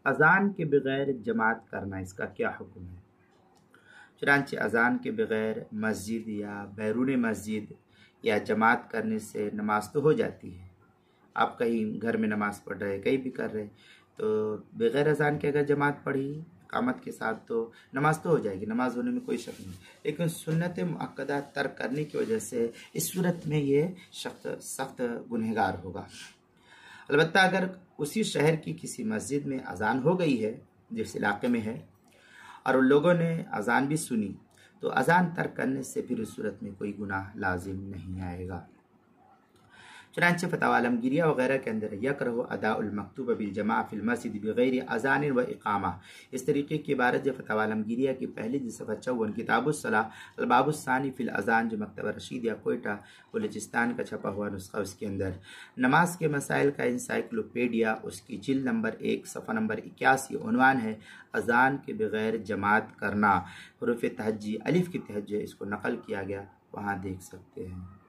अज़ान के बग़ैर जमात करना, इसका क्या हुक्म है? चुनांचे अज़ान के बग़ैर मस्जिद या बैरून मस्जिद या जमात करने से नमाज तो हो जाती है। आप कहीं घर में नमाज़ पढ़ रहे, कहीं भी कर रहे, तो बग़ैर अज़ान के अगर जमात पढ़ी इक़ामत के साथ तो नमाज तो हो जाएगी, नमाज होने में कोई शक नहीं। लेकिन सुन्नत मुअक्कदा तर्क करने की वजह से इस सूरत में ये सख्त गुनहगार होगा। अलबत्ता अगर उसी शहर की किसी मस्जिद में अज़ान हो गई है, जिस इलाके में है, और उन लोगों ने अज़ान भी सुनी, तो अज़ान तर्क करने से फिर उस सूरत में कोई गुनाह लाजिम नहीं आएगा। चुनांचे फतवा आलमगीरिया वगैरह के अंदर यकरहु अदाउल मकतूब बिल जमा फिल मस्जिद बगैर अज़ान व इक़ामा, इस तरीके की इबारत जो फतवा आलमगीरिया की पहली सफ़ा 54 किताबुस्सलाह अलबाबुस्सानी फिल अज़ान, जो मकतबा रशीदिया कोयटा बलूचिस्तान का छपा हुआ नुस्खा, उसके अंदर नमाज के मसाइल का इंसाइक्लोपीडिया, उसकी जिल्द नंबर 1 सफ़ा नंबर 81, उन्वान है अज़ान के बग़ैर जमात करना, हुरूफ़ तहज्जी अलिफ की तहज्जुद, इसको नकल किया गया, वहाँ देख सकते हैं।